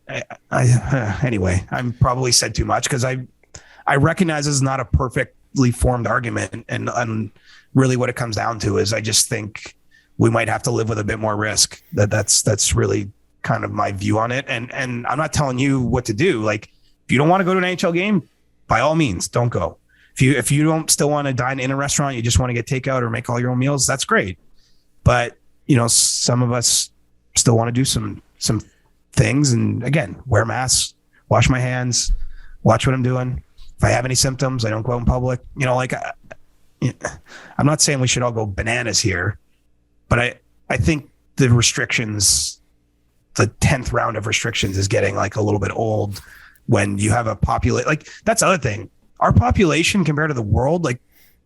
Anyway, I'm probably said too much because I recognize this is not a perfectly formed argument. And really what it comes down to is I just think we might have to live with a bit more risk. That's really kind of my view on it. And I'm not telling you what to do. Like, if you don't want to go to an NHL game, by all means, don't go. If you don't still want to dine in a restaurant, you just want to get takeout or make all your own meals, that's great. But, some of us still want to do some things. And again, wear masks, wash my hands, watch what I'm doing. If I have any symptoms, I don't go out in public. I'm not saying we should all go bananas here, but I think the restrictions, the 10th round of restrictions is getting like a little bit old when you have a population. Like, that's the other thing. Our population compared to the world, like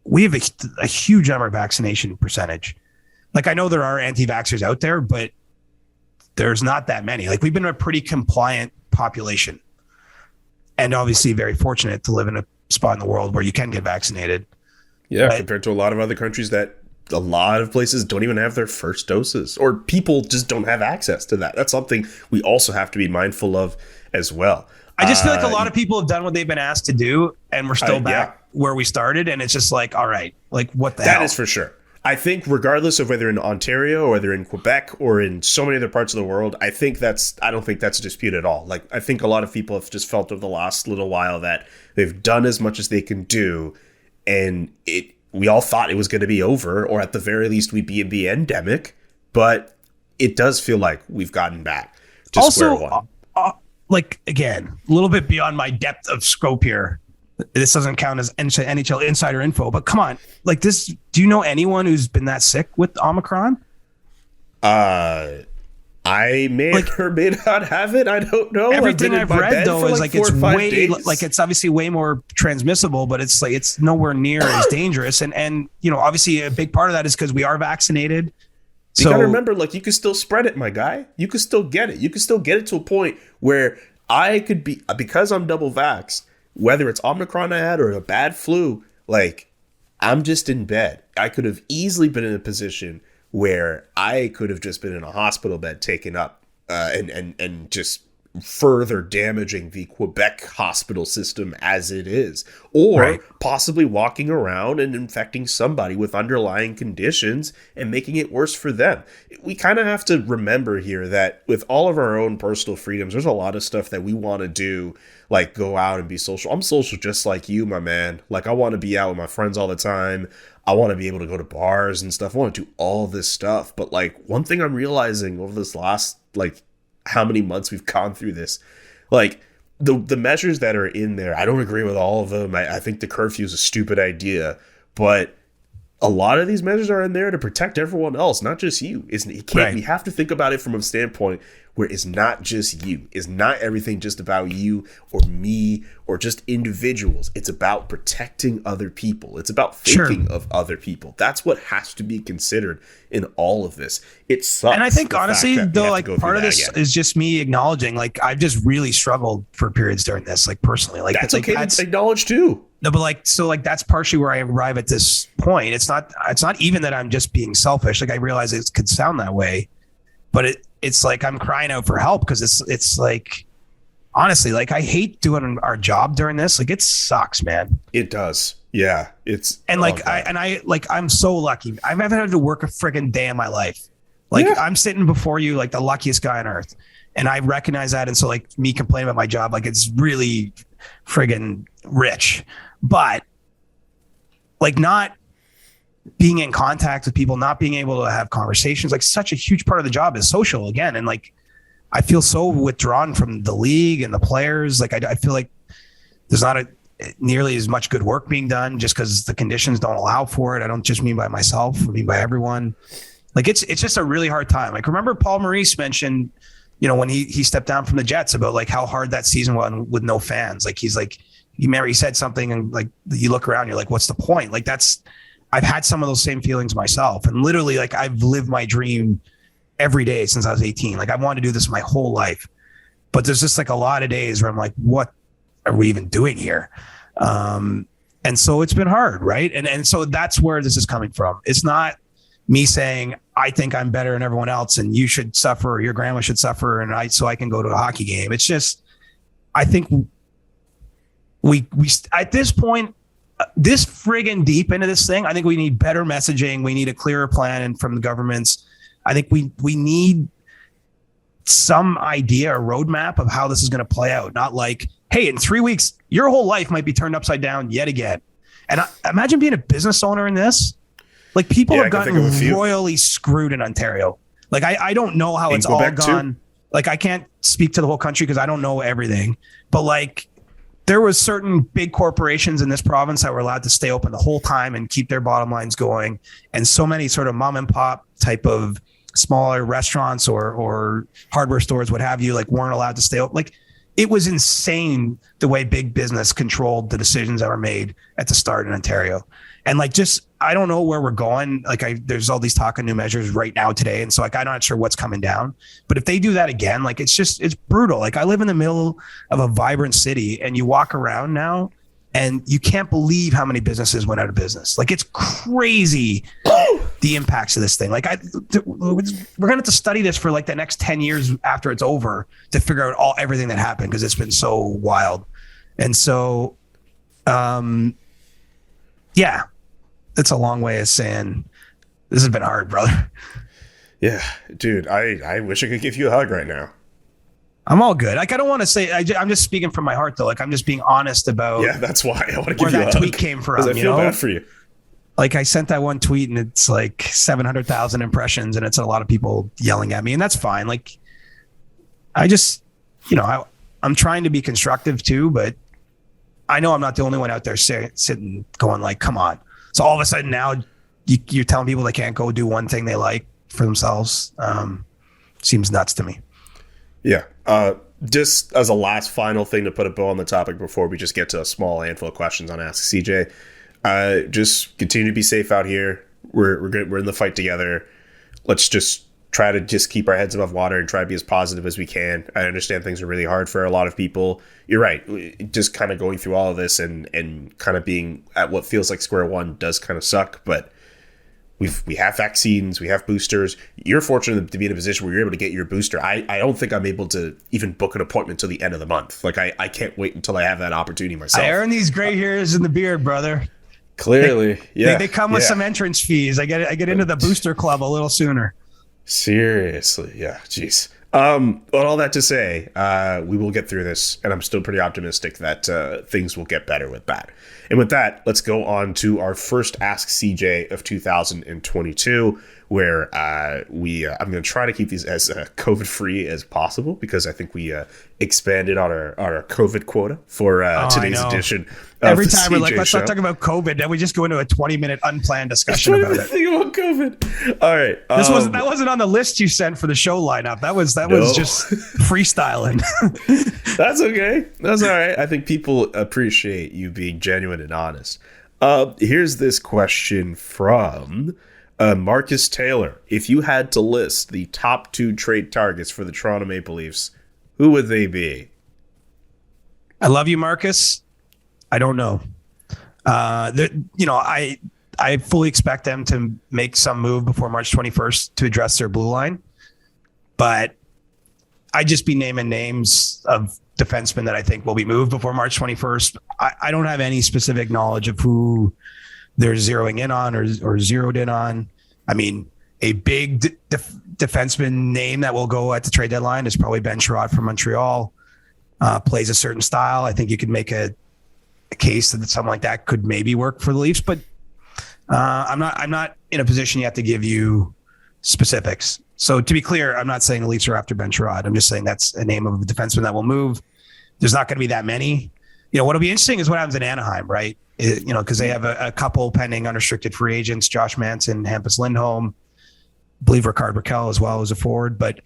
we have a huge number of vaccination percentage. Like, I know there are anti-vaxxers out there, but there's not that many. Like, we've been a pretty compliant population and obviously very fortunate to live in a spot in the world where you can get vaccinated. Yeah, but compared to a lot of other countries that a lot of places don't even have their first doses, or people just don't have access to that. That's something we also have to be mindful of as well. I just feel like a lot of people have done what they've been asked to do, and we're still back where we started. And it's just like, all right, like what the hell? That is for sure. I think regardless of whether in Ontario or whether in Quebec or in so many other parts of the world, I don't think that's a dispute at all. Like, I think a lot of people have just felt over the last little while that they've done as much as they can do, and we all thought it was going to be over, or at the very least we'd be in the endemic, but it does feel like we've gotten back to square one. Like, again, a little bit beyond my depth of scope here. This doesn't count as NHL insider info, but come on, like this. Do you know anyone who's been that sick with Omicron? I may or may not have it. I don't know. Everything I've read though is like it's way like it's obviously way more transmissible, but it's like it's nowhere near as dangerous. And obviously a big part of that is because we are vaccinated. You gotta remember, like, you can still spread it, my guy. You can still get it. You can still get it to a point where I could be, because I'm double vaxxed, whether it's Omicron I had or a bad flu, like, I'm just in bed. I could have easily been in a position where I could have just been in a hospital bed taken up and just further damaging the Quebec hospital system as it is, or possibly walking around and infecting somebody with underlying conditions and making it worse for them. We kind of have to remember here that with all of our own personal freedoms, there's a lot of stuff that we want to do, like go out and be social. I'm social just like you, my man. Like, I want to be out with my friends all the time. I want to be able to go to bars and stuff. I want to do all this stuff. But like, one thing I'm realizing over this last, like, how many months we've gone through this, like the measures that are in there, I don't agree with all of them. I think the curfew is a stupid idea, but a lot of these measures are in there to protect everyone else, not just you. We have to think about it from a standpoint where it's not just you. It's not everything just about you or me or just individuals. It's about protecting other people. It's about thinking of other people. That's what has to be considered in all of this. It sucks. And I think honestly, though, like part of this is just me acknowledging, like, I've just really struggled for periods during this, like personally. Like, that's okay to acknowledge too. No, but like, so like that's partially where I arrive at this point. It's not even that I'm just being selfish. Like, I realize it could sound that way, but it's like I'm crying out for help because it's like honestly, like I hate doing our job during this. Like it sucks, man. It does. Yeah. It's I'm so lucky. I've never had to work a friggin' day in my life. Like I'm sitting before you like the luckiest guy on earth. And I recognize that. And so like me complaining about my job, like it's really friggin' rich. But like not being in contact with people, not being able to have conversations, like such a huge part of the job is social again. And like, I feel so withdrawn from the league and the players. Like I feel like there's not nearly as much good work being done just because the conditions don't allow for it. I don't just mean by myself, I mean by everyone. Like it's just a really hard time. Like remember Paul Maurice mentioned, you know, when he stepped down from the Jets about like how hard that season was with no fans. Like he's like, you remember he said something and like you look around, you're like, what's the point? Like I've had some of those same feelings myself. And literally like I've lived my dream every day since I was 18. Like I wanted to do this my whole life, but there's just like a lot of days where I'm like, what are we even doing here? And so it's been hard. Right. And so that's where this is coming from. It's not me saying, I think I'm better than everyone else and you should suffer or your grandma should suffer. And so I can go to a hockey game. It's just, I think we at this point, this friggin' deep into this thing, I think we need better messaging. We need a clearer plan and from the governments. I think we need some idea or roadmap of how this is going to play out. Not like, hey, in 3 weeks, your whole life might be turned upside down yet again. And imagine being a business owner in this. Like people have gotten royally screwed in Ontario. Like I don't know how it's all gone. Like I can't speak to the whole country because I don't know everything. But like there was certain big corporations in this province that were allowed to stay open the whole time and keep their bottom lines going. And so many sort of mom and pop type of smaller restaurants or hardware stores, what have you, like weren't allowed to stay open. Like it was insane the way big business controlled the decisions that were made at the start in Ontario. And like, just, I don't know where we're going. Like there's all these talk of new measures right now today. And so like, I'm not sure what's coming down, but if they do that again, like, it's brutal. Like I live in the middle of a vibrant city and you walk around now and you can't believe how many businesses went out of business. Like it's crazy the impacts of this thing. Like we're going to have to study this for like the next 10 years after it's over to figure out everything that happened. Cause it's been so wild. And so, yeah, it's a long way of saying this has been hard, brother. Yeah, dude, I wish I could give you a hug right now. I'm all good. Like, I don't want to say, I'm just speaking from my heart though. Like I'm just being honest about that's why I want to give you a hug. Where that tweet came from, I feel bad for you. Like I sent that one tweet and it's like 700,000 impressions and it's a lot of people yelling at me and that's fine. Like I just, I'm trying to be constructive too, but I know I'm not the only one out there sitting going like, come on. So all of a sudden now you're telling people they can't go do one thing they like for themselves. Seems nuts to me. Yeah. Just as a last final thing to put a bow on the topic before we just get to a small handful of questions on Ask CJ, just continue to be safe out here. We're good. We're in the fight together. Let's just try to just keep our heads above water and try to be as positive as we can. I understand things are really hard for a lot of people. You're right. Just kind of going through all of this and kind of being at what feels like square one does kind of suck, but we have vaccines, we have boosters. You're fortunate to be in a position where you're able to get your booster. I don't think I'm able to even book an appointment till the end of the month. Like I can't wait until I have that opportunity myself. I earn these gray hairs in the beard, brother. Clearly. They come with some entrance fees. I get into the booster club a little sooner. Seriously. Yeah. Jeez. But all that to say, we will get through this, and I'm still pretty optimistic that things will get better with that. And with that, let's go on to our first Ask CJ of 2022, where I'm going to try to keep these as COVID-free as possible because I think we expanded on our COVID quota for today's edition. Every time we're like, let's not talk about COVID, then we just go into a 20-minute unplanned discussion about it. Think about COVID. All right, that wasn't on the list you sent for the show lineup. That was just freestyling. That's okay. That's all right. I think people appreciate you being genuine and honest. Here's this question from Marcus Taylor. If you had to list the top 2 trade targets for the Toronto Maple Leafs, who would they be? I love you, Marcus. I don't know. I fully expect them to make some move before March 21st to address their blue line, but I'd just be naming names of defensemen that I think will be moved before March 21st. I don't have any specific knowledge of who they're zeroing in on or zeroed in on. I mean, a big defenseman name that will go at the trade deadline is probably Ben Sherratt from Montreal. Plays a certain style. I think you could make a case that something like that could maybe work for the Leafs, but I'm not in a position yet to give you specifics. So to be clear, I'm not saying the Leafs are after Ben Sherratt. I'm just saying that's a name of a defenseman that will move. There's not going to be that many. What'll be interesting is what happens in Anaheim, right? Because they have a couple pending unrestricted free agents, Josh Manson, Hampus Lindholm, I believe Rickard Rakell as well as a forward. But,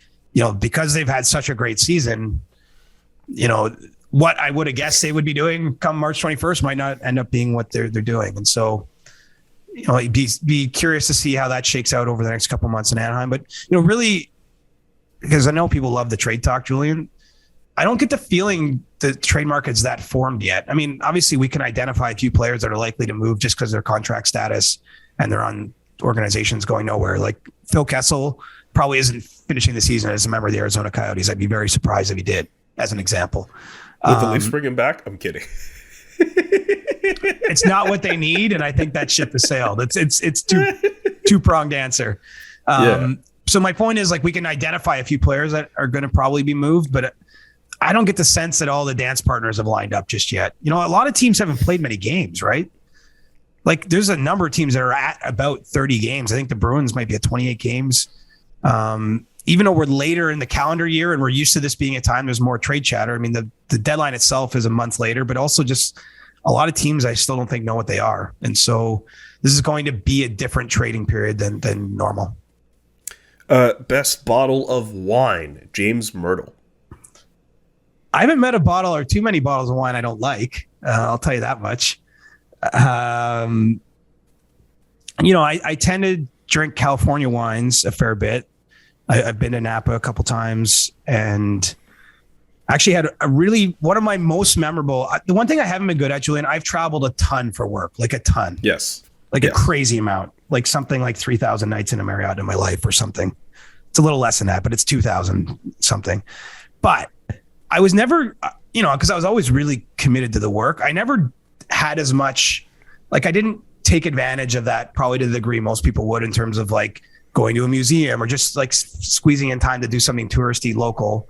because they've had such a great season, what I would have guessed they would be doing come March 21st might not end up being what they're doing. And so, be curious to see how that shakes out over the next couple months in Anaheim. But, really, because I know people love the trade talk, Julian, I don't get the feeling the trade market's that formed yet. I mean, obviously we can identify a few players that are likely to move just because of their contract status and they're on organizations going nowhere. Like Phil Kessel probably isn't finishing the season as a member of the Arizona Coyotes. I'd be very surprised if he did, as an example. Would the Leafs bring him back? I'm kidding. It's not what they need, and I think that ship has sailed. It's two-pronged answer. So my point is, like, we can identify a few players that are going to probably be moved, but I don't get the sense that all the dance partners have lined up just yet. A lot of teams haven't played many games, right? Like, there's a number of teams that are at about 30 games. I think the Bruins might be at 28 games. Even though we're later in the calendar year and we're used to this being a time there's more trade chatter. I mean, the deadline itself is a month later, but also just a lot of teams I still don't think know what they are. And so this is going to be a different trading period than normal. Best bottle of wine, James Myrtle. I haven't met a bottle or too many bottles of wine I don't like. I'll tell you that much. I tend to drink California wines a fair bit. I've been to Napa a couple times and actually had one of my most memorable. The one thing I haven't been good at, Julian, I've traveled a ton for work, like a ton. Yes. A crazy amount, like something like 3,000 nights in a Marriott in my life or something. It's a little less than that, but it's 2,000 something. But I was never, because I was always really committed to the work. I never had as much, like I didn't take advantage of that probably to the degree most people would in terms of like going to a museum or just like squeezing in time to do something touristy local.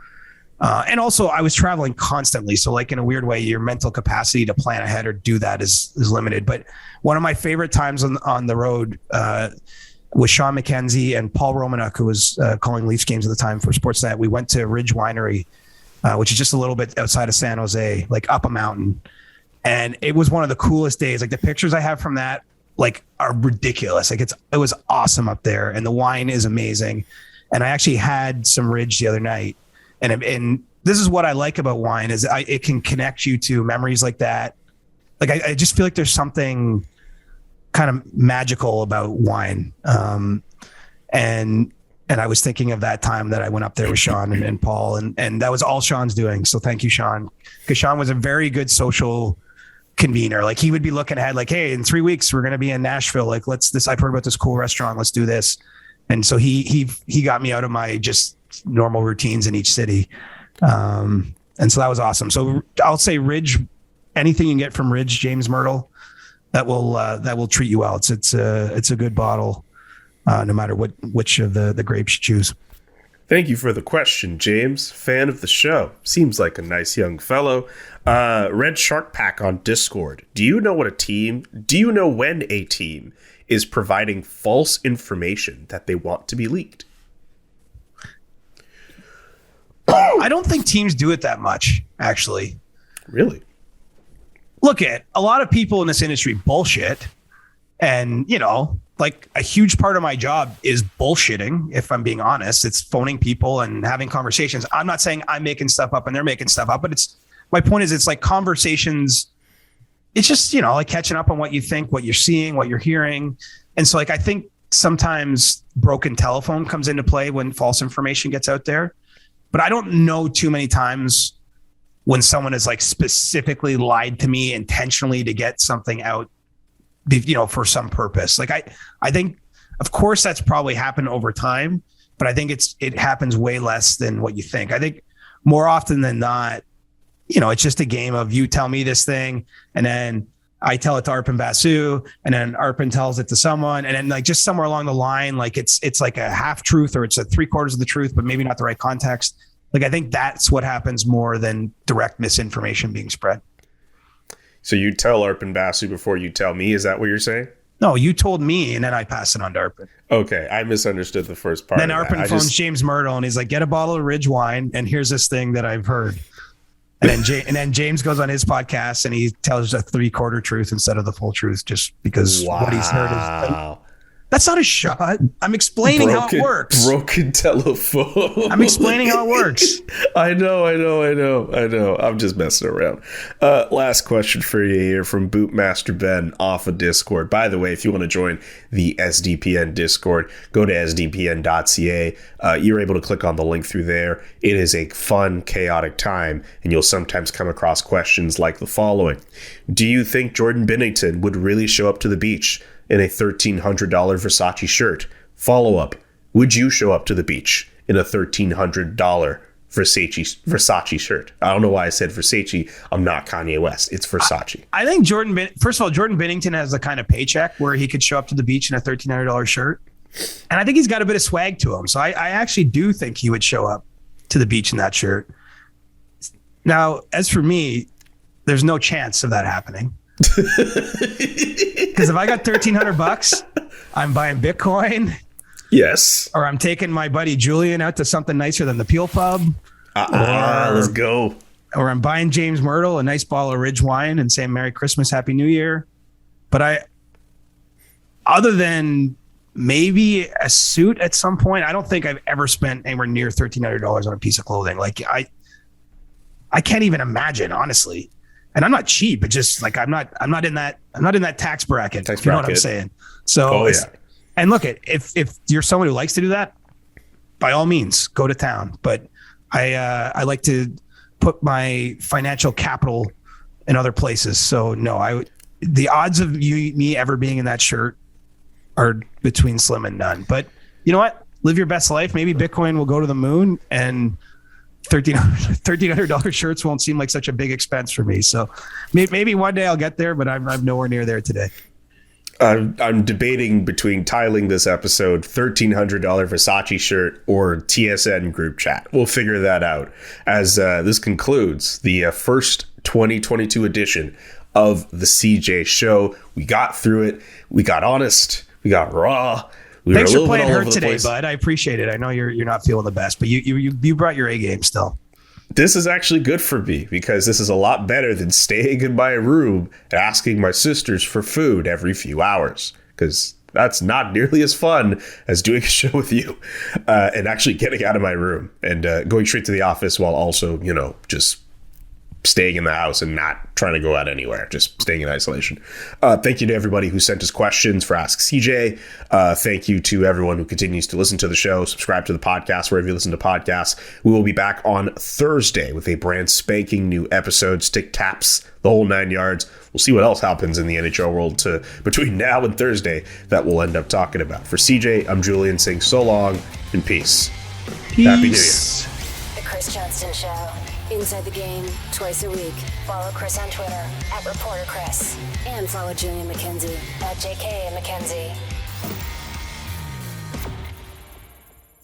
And also I was traveling constantly. So like in a weird way, your mental capacity to plan ahead or do that is limited. But one of my favorite times on the road with Sean McKenzie and Paul Romanuk, who was calling Leafs games at the time for Sportsnet. We went to Ridge Winery, which is just a little bit outside of San Jose, like up a mountain. And it was one of the coolest days. Like the pictures I have from that, like are ridiculous. Like it was awesome up there and the wine is amazing. And I actually had some Ridge the other night. And this is what I like about wine is it can connect you to memories like that. Like I just feel like there's something kind of magical about wine. And I was thinking of that time that I went up there with Sean and Paul and that was all Sean's doing. So thank you, Sean. Because Sean was a very good social convener. Like he would be looking ahead like, hey, in 3 weeks, we're going to be in Nashville. Like I've heard about this cool restaurant. Let's do this. And so he got me out of my just normal routines in each city. And so that was awesome. So I'll say Ridge, anything you can get from Ridge, James Myrtle, that will treat you well. It's a good bottle, no matter which of the grapes you choose. Thank you for the question, James. Fan of the show. Seems like a nice young fellow. Red Shark Pack on Discord. Do you know when a team is providing false information that they want to be leaked? I don't think teams do it that much, actually. Really? Look at a lot of people in this industry bullshit. And, like a huge part of my job is bullshitting. If I'm being honest, it's phoning people and having conversations. I'm not saying I'm making stuff up and they're making stuff up, but my point is it's like conversations. It's just, like catching up on what you think, what you're seeing, what you're hearing. And so like, I think sometimes broken telephone comes into play when false information gets out there, but I don't know too many times when someone has like specifically lied to me intentionally to get something out, for some purpose. Like I think, of course, that's probably happened over time, but I think it happens way less than what you think. I think more often than not, it's just a game of you tell me this thing, and then I tell it to Arpin Basu, and then Arpin tells it to someone, and then like just somewhere along the line, like it's like a half truth or it's a 3/4 of the truth, but maybe not the right context. Like I think that's what happens more than direct misinformation being spread. So you tell Arpin Basu before you tell me? Is that what you're saying? No, you told me, and then I pass it on to Arpin. Okay, I misunderstood the first part. Then Arpin phones James Myrtle, and he's like, "Get a bottle of Ridge wine, and here's this thing that I've heard." And then James goes on his podcast and he tells a 3/4 truth instead of the full truth, just because what he's heard is. That's not a shot. I'm explaining how it works. Broken telephone. I'm explaining how it works. I know. I'm just messing around. Last question for you here from Bootmaster Ben off of Discord. By the way, if you want to join the SDPN Discord, go to sdpn.ca. You're able to click on the link through there. It is a fun, chaotic time, and you'll sometimes come across questions like the following. Do you think Jordan Binnington would really show up to the beach in a $1,300 Versace shirt? Follow-up, would you show up to the beach in a $1,300 Versace shirt? I don't know why I said Versace. I'm not Kanye West. It's Versace. I think first of all, Jordan Binnington has the kind of paycheck where he could show up to the beach in a $1,300 shirt. And I think he's got a bit of swag to him. So I actually do think he would show up to the beach in that shirt. Now, as for me, there's no chance of that happening. Because if I got $1,300, I'm buying Bitcoin. Yes. Or I'm taking my buddy Julian out to something nicer than the Peel Pub. Let's go. Or I'm buying James Myrtle a nice bottle of Ridge wine and saying Merry Christmas, Happy New Year. But other than maybe a suit at some point, I don't think I've ever spent anywhere near $1,300 on a piece of clothing. Like I can't even imagine, honestly. And I'm not cheap. It's just like I'm not in that tax bracket. You know what I'm saying? So and look, if you're someone who likes to do that, by all means, go to town. But I like to put my financial capital in other places. So no, the odds of me ever being in that shirt are between slim and none. But you know what? Live your best life. Maybe Bitcoin will go to the moon and $1,300 shirts won't seem like such a big expense for me. So maybe one day I'll get there, but I'm nowhere near there today. I'm debating between titling this episode $1,300 Versace shirt or TSN group chat. We'll figure that out as this concludes the first 2022 edition of the CJ Show. We got through it. We got honest. We got raw. Thanks for playing hurt today, bud. I appreciate it. I know you're not feeling the best, but you brought your A game still. This is actually good for me because this is a lot better than staying in my room and asking my sisters for food every few hours, because that's not nearly as fun as doing a show with you and actually getting out of my room and going straight to the office while also, just staying in the house and not trying to go out anywhere, just staying in isolation. Thank you to everybody who sent us questions for Ask CJ. Thank you to everyone who continues to listen to the show, subscribe to the podcast wherever you listen to podcasts. We will be back on Thursday with a brand spanking new episode, stick taps, the whole 9 yards. We'll see what else happens in the NHL world between now and Thursday that we'll end up talking about. For CJ, I'm Julian saying so long and peace. Happy New Year. The Chris Johnston Show. Inside the game, twice a week. Follow Chris on Twitter @ReporterChris. And follow Julian McKenzie @JK McKenzie.